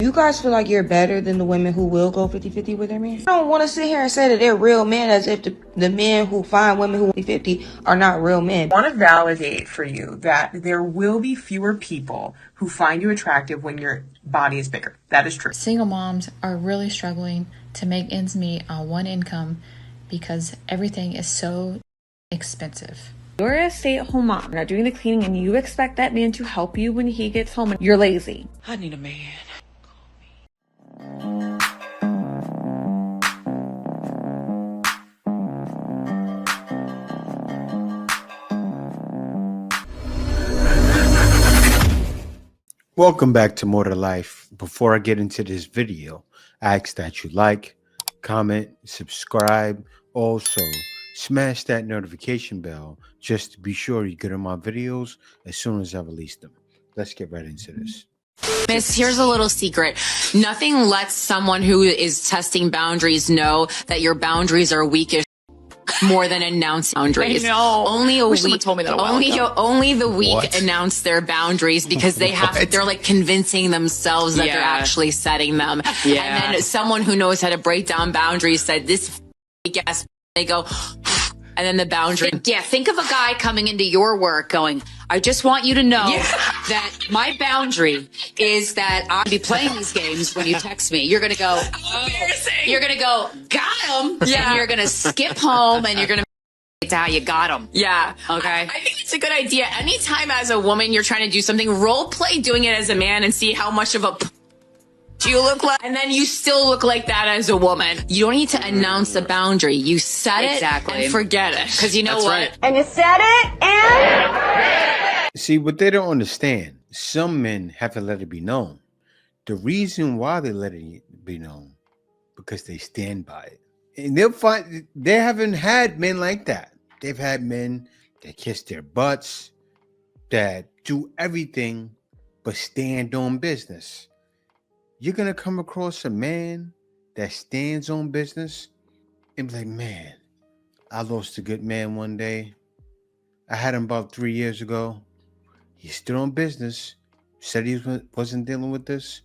you guys feel like you're better than the women who will go 50-50 with their men? I don't want to sit here and say that they're real men as if the men who find women who 50-50 are not real men. I want to validate for you that there will be fewer people who find you attractive when your body is bigger. That is true. Single moms are really struggling to make ends meet on one income because everything is so expensive. You're a stay-at-home mom, not doing the cleaning, and you expect that man to help you when he gets home, and you're lazy. I need a man. Welcome back to More to Life. Before I get into this video, I ask that you like, comment, subscribe. Also, smash that notification bell just to be sure you get on my videos as soon as I release them. Let's get right into this. Miss, here's a little secret. Nothing lets someone who is testing boundaries know that your boundaries are weakish more than announce boundaries. I know. Only a Wish weak, someone told me that a while ago. only the weak What? announce their boundaries because they have, they're like convincing themselves that they're actually setting them. Yeah. And then someone who knows how to break down boundaries said, this fake ass, they go, and then the boundary. Yeah, think of a guy coming into your work going, I just want you to know that my boundary is that I'll be playing these games when you text me. You're going to go, you're going to go, got him. Yeah. And you're going to skip home and you're going to how you got him. Yeah. Okay. I think it's a good idea. Anytime as a woman you're trying to do something, role play doing it as a man and see how much of a you look like, and then you still look like that as a woman. You don't need to announce the boundary. You set it and forget it. Because you know what? right. And you said it and... See, what they don't understand, some men have to let it be known. The reason why they let it be known, because they stand by it. And they'll find they haven't had men like that. They've had men that kiss their butts, that do everything but stand on business. You're going to come across a man that stands on business and be like, man, I lost a good man one day. I had him about 3 years ago. He stood on business, said he wasn't dealing with this.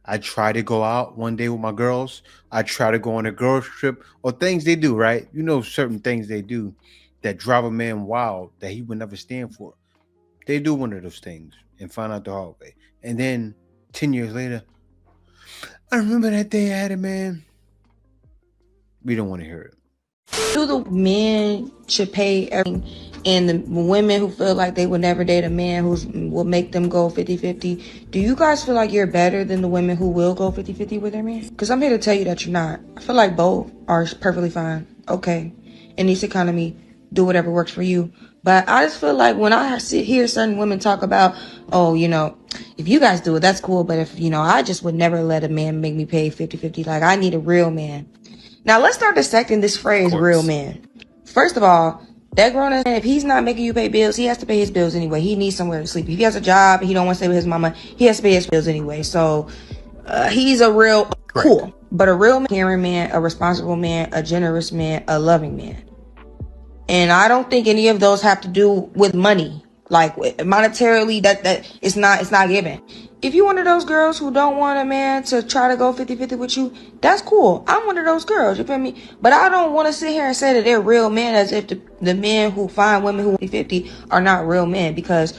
I try to go out one day with my girls. I try to go on a girls trip or things they do, right? You know, certain things they do that drive a man wild that he would never stand for. They do one of those things and find out the hard way. And then 10 years later, I remember that day I had a man. We don't want to hear it. Do the men should pay everything, and the women who feel like they would never date a man who will make them go 50-50, do you guys feel like you're better than the women who will go 50-50 with their men? Because I'm here to tell you that you're not. I feel like both are perfectly fine. Okay. In this economy, do whatever works for you. But I just feel like when I hear certain women talk about, oh, you know, if you guys do it, that's cool. But if, you know, I just would never let a man make me pay 50-50. Like, I need a real man. Now, let's start dissecting this phrase, real man. First of all, that grown-ass man, if he's not making you pay bills, he has to pay his bills anyway. He needs somewhere to sleep. If he has a job and he don't want to stay with his mama, he has to pay his bills anyway. So, he's a real, cool. But a real caring man, a responsible man, a generous man, a loving man. And I don't think any of those have to do with money. Like, monetarily, that it's not given. If you're one of those girls who don't want a man to try to go 50-50 with you, that's cool. I'm one of those girls, you feel me? But I don't want to sit here and say that they're real men as if the men who find women who 50-50 are not real men, because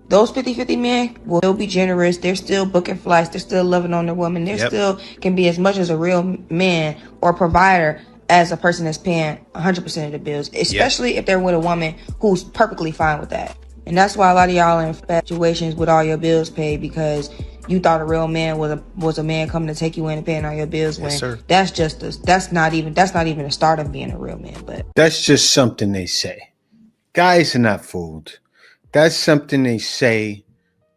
those 50-50 men will still be generous. They're still booking flights. They're still loving on their woman. They still can be as much as a real man or provider as a person that's paying 100% of the bills, especially if they're with a woman who's perfectly fine with that. And that's why a lot of y'all are in situations with all your bills paid, because you thought a real man was a man coming to take you in and paying all your bills. That's not even the start of being a real man. But that's just something they say. Guys are not fooled. That's something they say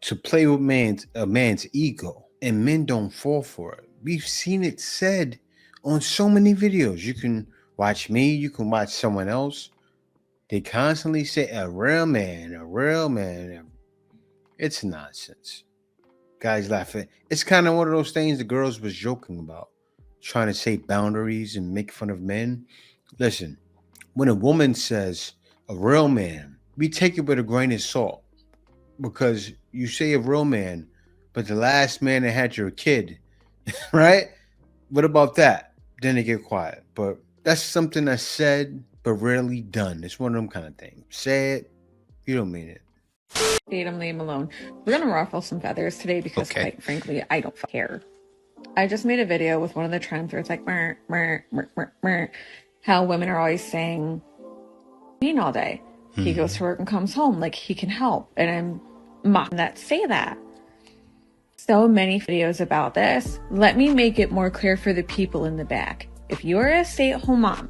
to play with a man's ego, and men don't fall for it. We've seen it said on so many videos. You can watch me, you can watch someone else. They constantly say a real man, a real man. It's nonsense. Guys laughing. It's kind of one of those things the girls was joking about, trying to say boundaries and make fun of men. Listen, when a woman says a real man, we take it with a grain of salt, because you say a real man, but the last man that had your kid right? What about that? Then they get quiet. But that's something that's said but rarely done. It's one of them kind of things. Say it, you don't mean it. Date him, leave him alone. We're gonna ruffle some feathers today because, quite frankly, I don't care. I just made a video with one of the trends where it's like, meh, meh, meh, meh, meh, how women are always saying, "Mean all day." He goes to work and comes home, like he can help, and I'm mocking that say that. So many videos about this. Let me make it more clear for the people in the back. If you're a stay-at-home mom,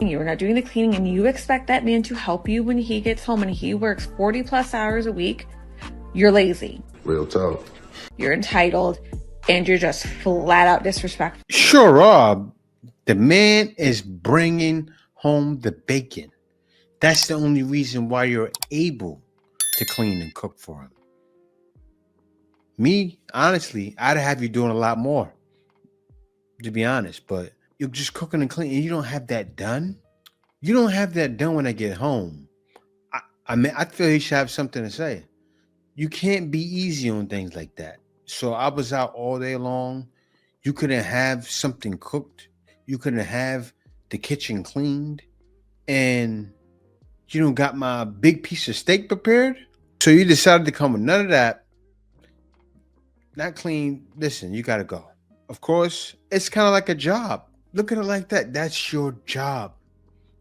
you're not doing the cleaning, and you expect that man to help you when he gets home and he works 40 plus hours a week, you're lazy. Real talk. You're entitled, and you're just flat out disrespectful. Sure, Rob. The man is bringing home the bacon. That's the only reason why you're able to clean and cook for him. Me, honestly, I'd have you doing a lot more, to be honest, but you're just cooking and cleaning and you don't have that done. You don't have that done when I get home. I mean, I feel he should have something to say. You can't be easy on things like that. So I was out all day long. You couldn't have something cooked. You couldn't have the kitchen cleaned. And you don't got my big piece of steak prepared. So you decided to come with none of that. Not clean. Listen, you got to go. Of course, it's kind of like a job. Look at it like that. That's your job.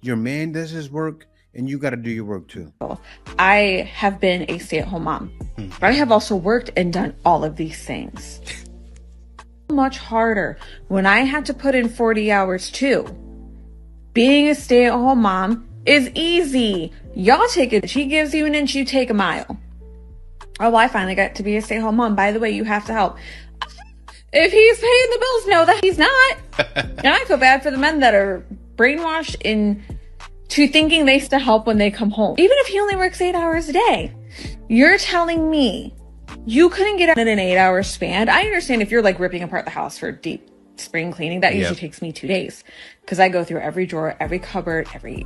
Your man does his work and you got to do your work too. I have been a stay-at-home mom. I have also worked and done all of these things. Much harder when I had to put in 40 hours too. Being a stay-at-home mom is easy. Y'all take it. She gives you an inch, you take a mile. Oh, well, I finally got to be a stay-at-home mom. By the way, you have to help. If he's paying the bills, no, that he's not. And I feel bad for the men that are brainwashed into thinking they still help when they come home. Even if he only works 8 hours a day. You're telling me you couldn't get out in an 8-hour span? I understand if you're like ripping apart the house for deep spring cleaning. That usually takes me 2 days. Because I go through every drawer, every cupboard, every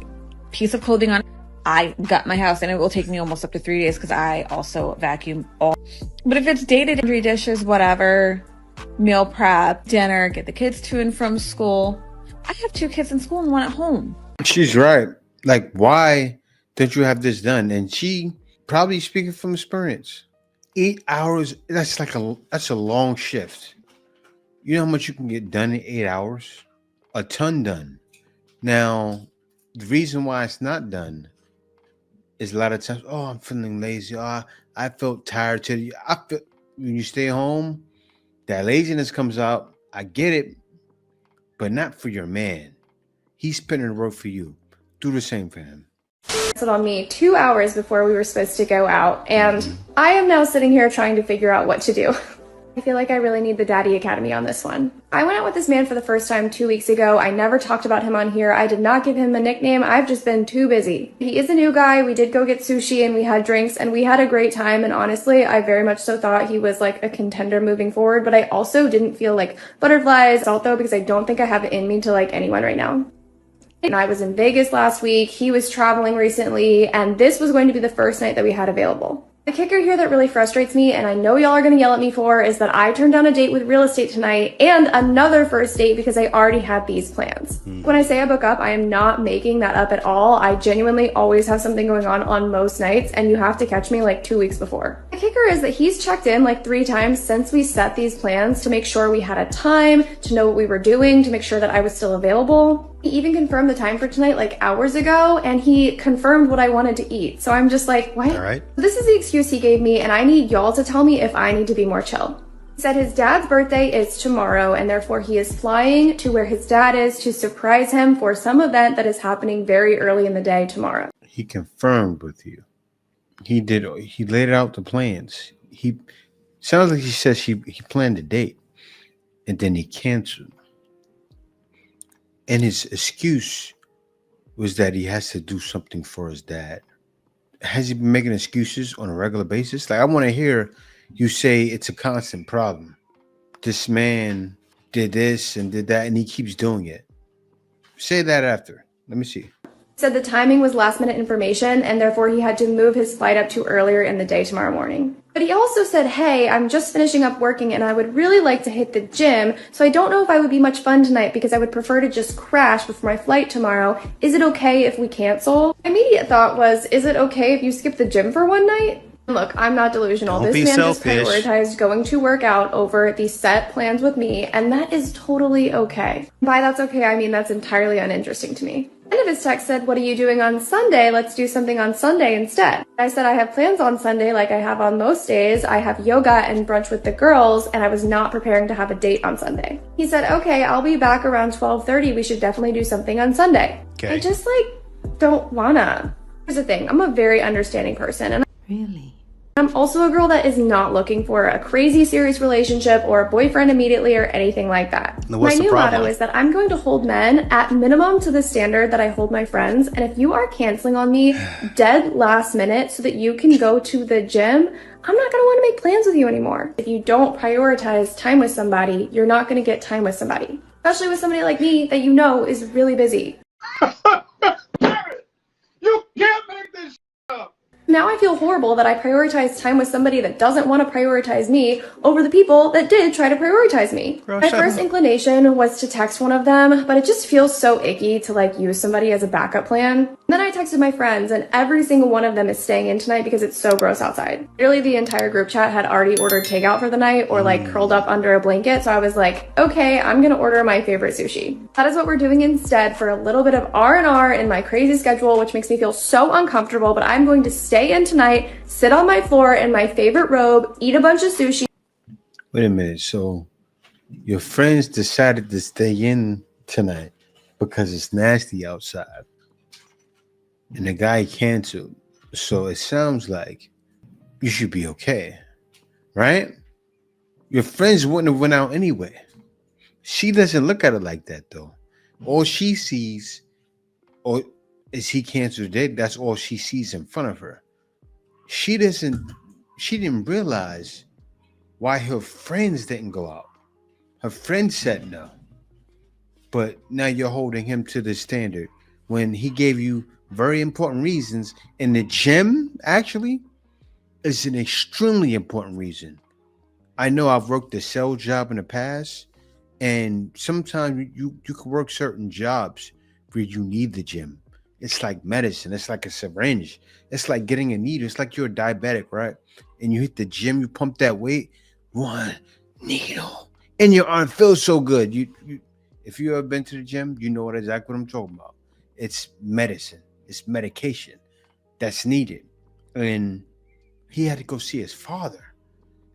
piece of clothing on. I got my house and it will take me almost up to 3 days because I also vacuum all. But if it's day-to-day laundry, dishes, whatever, meal prep, dinner, get the kids to and from school. I have 2 kids in school and 1 at home. She's right. Like, why don't you have this done? And she probably speaking from experience. 8 hours, that's a long shift. You know how much you can get done in 8 hours? A ton done. Now, the reason why it's not done is a lot of times, oh, I'm feeling lazy. Oh, I felt tired today. When you stay home, that laziness comes out. I get it, but not for your man. He's spinning the road for you. Do the same for him. Canceled on me 2 hours before we were supposed to go out, and I am now sitting here trying to figure out what to do. I feel like I really need the Daddy Academy on this one. I went out with this man for the first time 2 weeks ago. I never talked about him on here. I did not give him a nickname. I've just been too busy. He is a new guy. We did go get sushi and we had drinks and we had a great time. And honestly, I very much so thought he was like a contender moving forward, but I also didn't feel like butterflies, though, because I don't think I have it in me to like anyone right now. And I was in Vegas last week. He was traveling recently, and this was going to be the first night that we had available. The kicker here that really frustrates me, and I know y'all are going to yell at me for, is that I turned down a date with real estate tonight and another first date because I already had these plans. When I say I book up, I am not making that up at all. I genuinely always have something going on most nights, and you have to catch me like 2 weeks before. The kicker is that he's checked in like 3 times since we set these plans to make sure we had a time, to know what we were doing, to make sure that I was still available. He even confirmed the time for tonight like hours ago, and he confirmed what I wanted to eat. So I'm just like, what? All right. This is the excuse he gave me, and I need y'all to tell me if I need to be more chill. He said his dad's birthday is tomorrow, and therefore he is flying to where his dad is to surprise him for some event that is happening very early in the day tomorrow. He confirmed with you. He laid out the plans. He sounds like he says he planned a date and then he canceled. And his excuse was that he has to do something for his dad. Has he been making excuses on a regular basis? Like, I want to hear you say it's a constant problem. This man did this and did that, and he keeps doing it. Say that after. Let me see. Said the timing was last minute information and therefore he had to move his flight up to earlier in the day tomorrow morning. But he also said, hey, I'm just finishing up working and I would really like to hit the gym, so I don't know if I would be much fun tonight because I would prefer to just crash before my flight tomorrow. Is it okay if we cancel? My immediate thought was, is it okay if you skip the gym for one night? Look, I'm not delusional. Don't this be man selfish. just prioritized going to work out over these set plans with me, and that is totally okay. By that's okay, I mean that's entirely uninteresting to me. End of his text said, what are you doing on Sunday? Let's do something on Sunday instead. I said I have plans on Sunday like I have on most days. I have yoga and brunch with the girls, and I was not preparing to have a date on Sunday. He said, okay, I'll be back around 12:30. We should definitely do something on Sunday. Okay. I just don't wanna. Here's the thing, I'm a very understanding person, and Really? I'm also a girl that is not looking for a crazy serious relationship or a boyfriend immediately or anything like that. Now, what's my the new problem? motto is that I'm going to hold men at minimum to the standard that I hold my friends, and if you are canceling on me dead last minute so that you can go to the gym, I'm not going to want to make plans with you anymore. If you don't prioritize time with somebody, you're not going to get time with somebody, especially with somebody like me that you know is really busy. You can't make this up. Now I feel horrible that I prioritized time with somebody that doesn't want to prioritize me over the people that did try to prioritize me. Girl, My shut first up. inclination was to text one of them, but it just feels so icky to use somebody as a backup plan. And then I texted my friends, and every single one of them is staying in tonight because it's so gross outside. Literally the entire group chat had already ordered takeout for the night or curled up under a blanket, so I was like, okay, I'm gonna order my favorite sushi. That is what we're doing instead for a little bit of R&R in my crazy schedule, which makes me feel so uncomfortable, but I'm going to stay in tonight, sit on my floor in my favorite robe, eat a bunch of sushi. Wait a minute. So your friends decided to stay in tonight because it's nasty outside. And the guy canceled. So it sounds like you should be okay. Right? Your friends wouldn't have went out anyway. She doesn't look at it like that though. All she sees is he canceled it. That's all she sees in front of her. She didn't realize why her friends didn't go out. Her friends said no. But now you're holding him to the standard when he gave you very important reasons. And the gym actually is an extremely important reason. I know I've worked a sales job in the past, and sometimes you can work certain jobs where you need the gym. It's like medicine. It's like a syringe. It's like getting a needle. It's like you're a diabetic, right? And you hit the gym, you pump that weight, one needle, and your arm feels so good. You if you ever been to the gym, you know exactly what I'm talking about. It's medicine. It's medication that's needed. And he had to go see his father.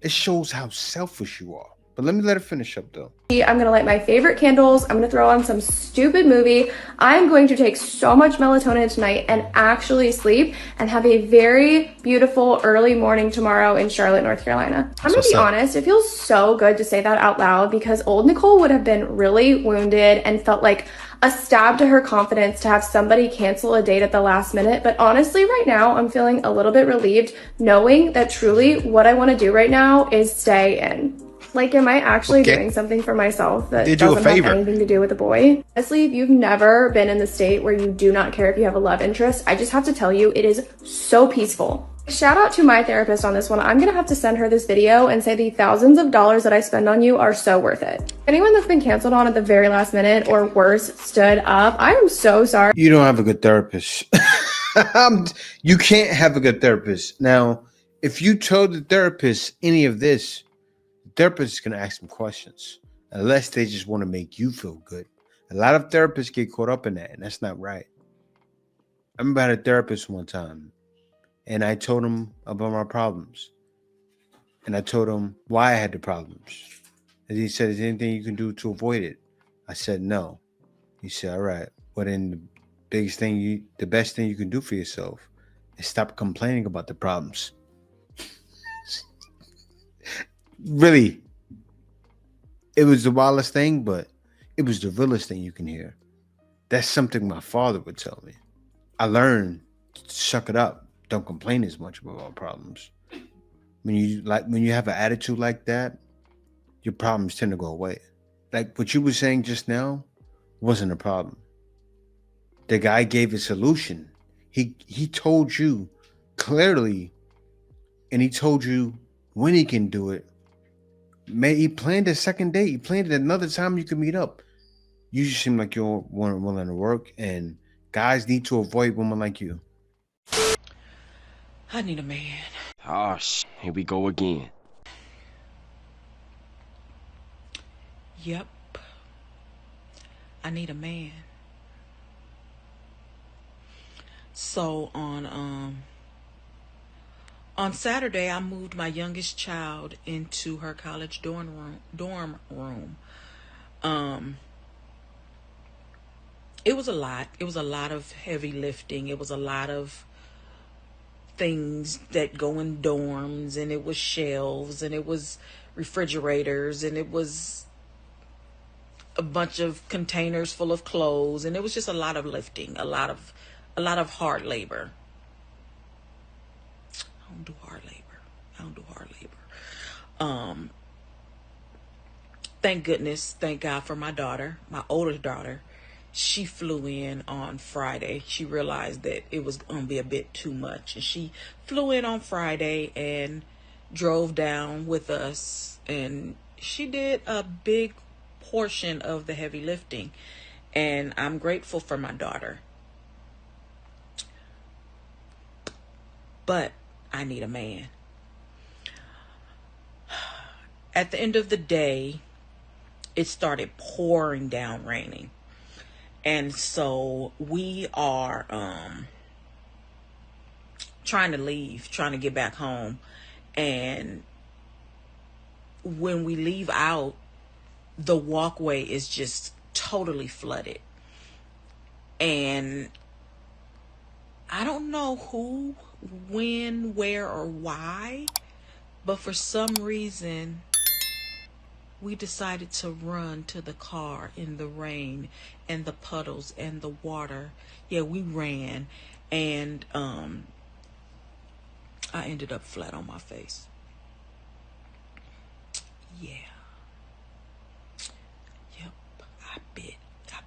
It shows how selfish you are. But let her finish up though. I'm gonna light my favorite candles. I'm gonna throw on some stupid movie. I'm going to take so much melatonin tonight and actually sleep and have a very beautiful early morning tomorrow in Charlotte, North Carolina. I'm gonna be honest, it feels so good to say that out loud because old Nicole would have been really wounded and felt like a stab to her confidence to have somebody cancel a date at the last minute. But honestly, right now, I'm feeling a little bit relieved knowing that truly what I want to do right now is stay in. Am I actually doing something for myself that doesn't have anything to do with a boy? Honestly, if you've never been in the state where you do not care if you have a love interest, I just have to tell you, it is so peaceful. Shout out to my therapist on this one. I'm gonna have to send her this video and say the thousands of dollars that I spend on you are so worth it. Anyone that's been canceled on at the very last minute or worse, stood up, I am so sorry. You don't have a good therapist. You can't have a good therapist. Now, if you told the therapist any of this, the therapist is going to ask some questions, unless they just want to make you feel good. A lot of therapists get caught up in that, and that's not right. I remember I had a therapist one time, and I told him about my problems. And I told him why I had the problems. And he said, is there anything you can do to avoid it? I said, no. He said, all right. Well, then the best thing you can do for yourself is stop complaining about the problems. Really. It was the wildest thing, but it was the realest thing you can hear. That's something my father would tell me. I learned to suck it up. Don't complain as much about problems. When you have an attitude like that, your problems tend to go away. Like what you were saying just now wasn't a problem. The guy gave a solution. He told you clearly, and he told you when he can do it. He planned a second date. He planned another time you could meet up. You just seem like you're willing to work, and guys need to avoid women like you. I need a man. Oh, here we go again. Yep. I need a man. So on Saturday, I moved my youngest child into her college dorm room. It was a lot. It was a lot of heavy lifting. It was a lot of things that go in dorms, and it was shelves, and it was refrigerators, and it was a bunch of containers full of clothes, and it was just a lot of lifting, a lot of hard labor. I don't do hard labor. Thank goodness, thank God for my daughter, my oldest daughter. She flew in on Friday. She realized that it was going to be a bit too much. And she flew in on Friday and drove down with us. And she did a big portion of the heavy lifting. And I'm grateful for my daughter. But I need a man. At the end of the day, it started pouring down raining. And so we are trying to leave, trying to get back home. And when we leave out, the walkway is just totally flooded. And I don't know who, when, where, or why, but for some reason, we decided to run to the car in the rain and the puddles and the water. Yeah, we ran, and I ended up flat on my face. Yeah. Yep, I bit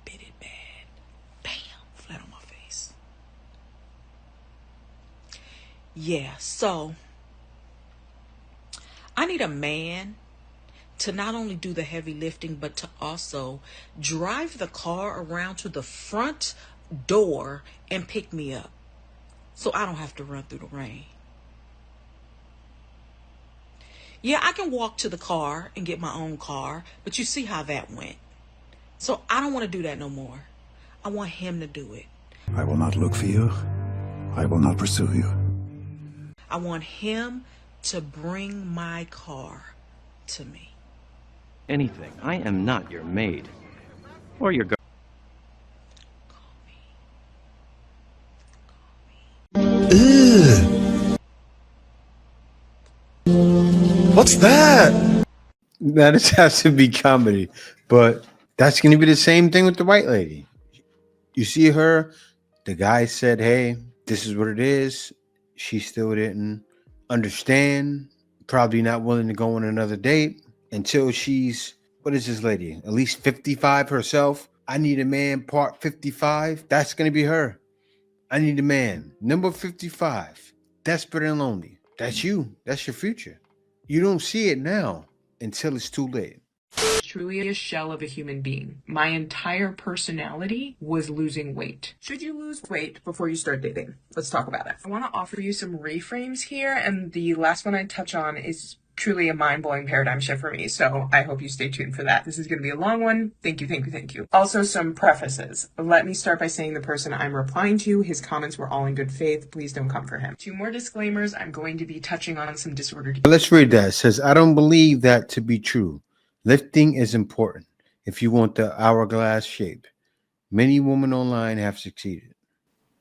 it bad. Bam, flat on my face. Yeah, so I need a man to not only do the heavy lifting, but to also drive the car around to the front door and pick me up, so I don't have to run through the rain. Yeah, I can walk to the car and get my own car, but you see how that went. So I don't want to do that no more. I want him to do it. I will not look for you. I will not pursue you. I want him to bring my car to me. Anything. I am not your maid. Or your girl. What's that? That has to be comedy, but that's going to be the same thing with the white lady. You see her, the guy said, hey, this is what it is. She still didn't understand, probably not willing to go on another date until she's, what is this lady? At least 55 herself. I need a man, part 55. That's going to be her. I need a man, number 55, desperate and lonely. That's you. That's your future. You don't see it now until it's too late. Truly a shell of a human being. My entire personality was losing weight. Should you lose weight before you start dating? Let's talk about it. I want to offer you some reframes here, and the last one I touch on is truly a mind-blowing paradigm shift for me, so I hope you stay tuned for that. This is going to be a long one. Thank you. Also, some prefaces. Let me start by saying the person I'm replying to, his comments were all in good faith. Please don't come for him. 2 more disclaimers. I'm going to be touching on some disordered... Let's read that. It says, I don't believe that to be true. Lifting is important if you want the hourglass shape. Many women online have succeeded.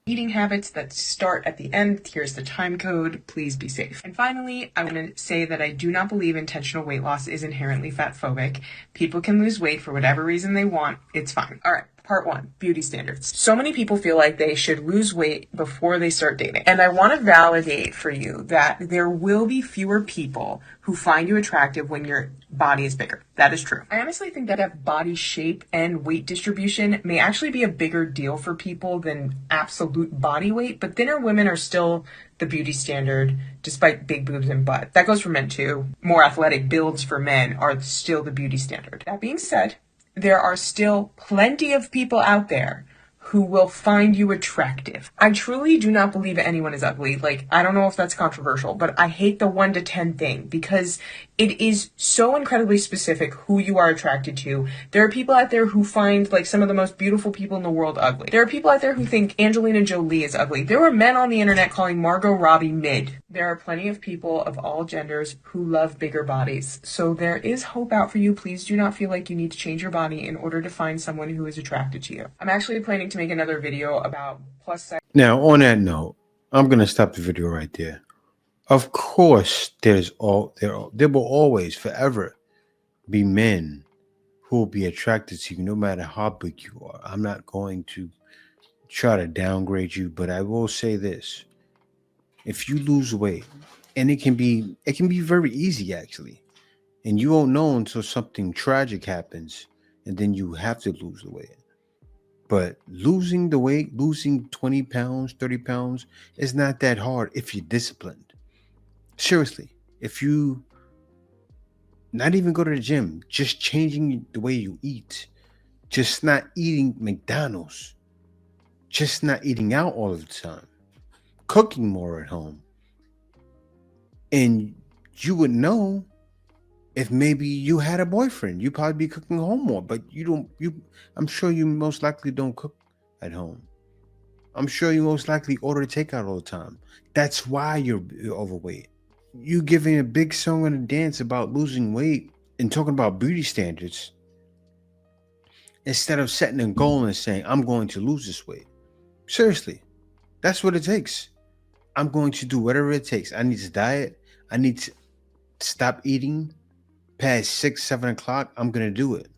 Eating habits that start at the end. Here's the time code. Please be safe. And finally, I want to say that I do not believe intentional weight loss is inherently fat phobic. People can lose weight for whatever reason they want. It's fine. All right. Part 1, beauty standards. So many people feel like they should lose weight before they start dating. And I want to validate for you that there will be fewer people who find you attractive when your body is bigger. That is true. I honestly think that body shape and weight distribution may actually be a bigger deal for people than absolute body weight, but thinner women are still the beauty standard despite big boobs and butt. That goes for men too. More athletic builds for men are still the beauty standard. That being said, there are still plenty of people out there who will find you attractive. I truly do not believe anyone is ugly. Like, I don't know if that's controversial, but I hate the 1 to 10 thing because it is so incredibly specific who you are attracted to. There are people out there who find like some of the most beautiful people in the world ugly. There are people out there who think Angelina Jolie is ugly. There were men on the internet calling Margot Robbie mid. There are plenty of people of all genders who love bigger bodies. So there is hope out for you. Please do not feel like you need to change your body in order to find someone who is attracted to you. I'm actually planning to make another video about plus size. Now, on that note, I'm going to stop the video right there. Of course, there will always, forever, be men who will be attracted to you no matter how big you are. I'm not going to try to downgrade you, but I will say this. If you lose weight, and it can be very easy actually, and you won't know until something tragic happens, and then you have to lose the weight. But losing the weight, losing 20 pounds, 30 pounds is not that hard if you're disciplined. Seriously, if you not even go to the gym, just changing the way you eat, just not eating McDonald's, just not eating out all the time, cooking more at home. And you would know if maybe you had a boyfriend, you'd probably be cooking home more, but I'm sure you most likely don't cook at home. I'm sure you most likely order takeout all the time. That's why you're overweight. You giving a big song and a dance about losing weight and talking about beauty standards instead of setting a goal and saying, I'm going to lose this weight. Seriously, that's what it takes. I'm going to do whatever it takes. I need to diet. I need to stop eating past 6, 7 o'clock. I'm going to do it.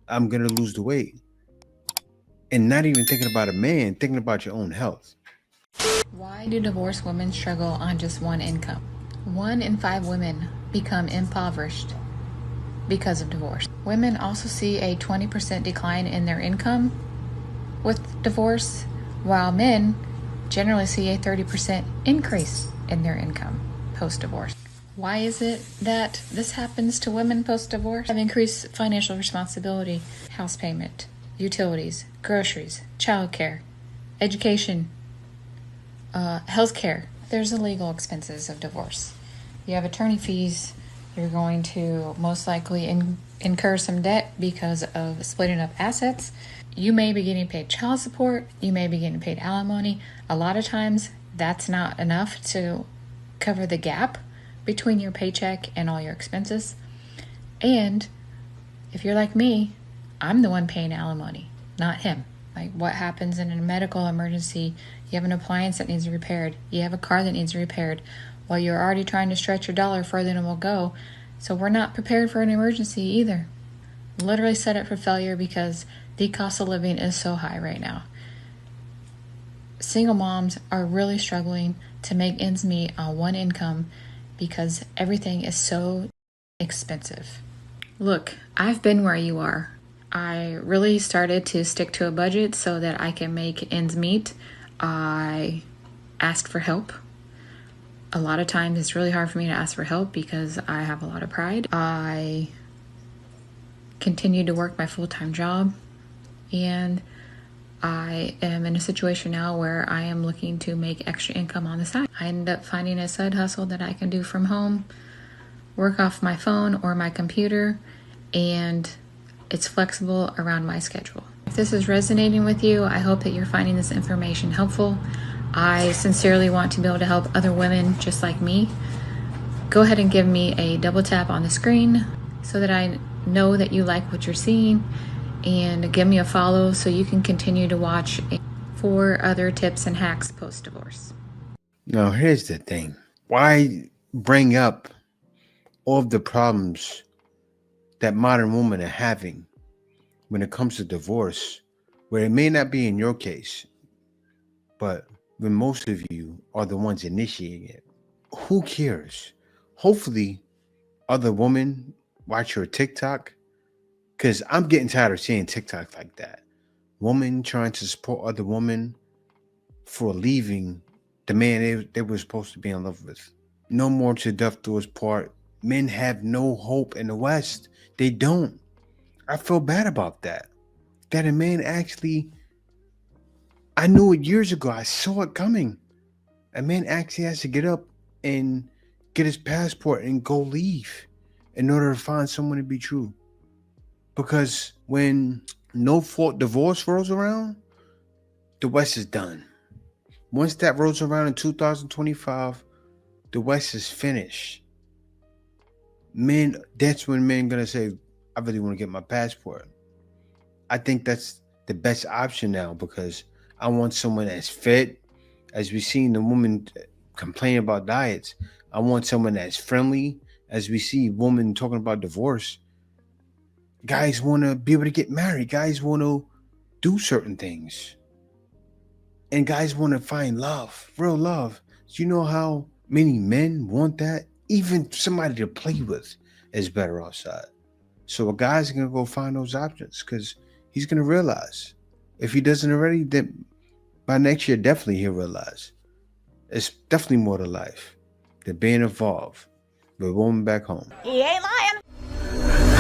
I'm going to lose the weight. And not even thinking about a man, thinking about your own health. Why do divorced women struggle on just one income? 1 in 5 women become impoverished because of divorce. Women also see a 20% decline in their income with divorce, while men generally see a 30% increase in their income post-divorce. Why is it that this happens to women post-divorce? Have increased financial responsibility, house payment, utilities, groceries, childcare, education, healthcare. There's the legal expenses of divorce. You have attorney fees. You're going to most likely incur some debt because of splitting up assets. You may be getting paid child support. You may be getting paid alimony. A lot of times that's not enough to cover the gap between your paycheck and all your expenses. And if you're like me, I'm the one paying alimony, not him. Like, what happens in a medical emergency? You have an appliance that needs repaired. You have a car that needs repaired. Well, you're already trying to stretch your dollar further than it will go. So we're not prepared for an emergency either. Literally set up for failure because the cost of living is so high right now. Single moms are really struggling to make ends meet on one income because everything is so expensive. Look, I've been where you are. I really started to stick to a budget so that I can make ends meet. I asked for help. A lot of times it's really hard for me to ask for help because I have a lot of pride. I continued to work my full-time job, and I am in a situation now where I am looking to make extra income on the side. I ended up finding a side hustle that I can do from home, work off my phone or my computer, and it's flexible around my schedule. If this is resonating with you, I hope that you're finding this information helpful. I sincerely want to be able to help other women just like me. Go ahead and give me a double tap on the screen so that I know that you like what you're seeing, and give me a follow so you can continue to watch for other tips and hacks post-divorce. Now, here's the thing. Why bring up all of the problems that modern women are having when it comes to divorce where it may not be in your case, but when most of you are the ones initiating it, who cares? Hopefully, other women watch your TikTok, because I'm getting tired of seeing TikTok like that. Women trying to support other women for leaving the man they were supposed to be in love with. No more to death do us part. Men have no hope in the West. They don't. I feel bad about that. That a man actually, I knew it years ago. I saw it coming. A man actually has to get up and get his passport and go leave in order to find someone to be true. Because when no fault divorce rolls around, the West is done. Once that rolls around in 2025, the West is finished. Men, that's when men gonna say, I really want to get my passport. I think that's the best option now, because I want someone that's fit. As we seen the woman complain about diets, I want someone that's friendly. As we see women talking about divorce, guys want to be able to get married. Guys want to do certain things. And guys want to find love, real love. Do you know how many men want that? Even somebody to play with is better outside. So a guy's going to go find those options, because he's going to realize, if he doesn't already, then by next year, definitely he'll realize it's definitely more to life than being involved with a woman back home. He ain't lying.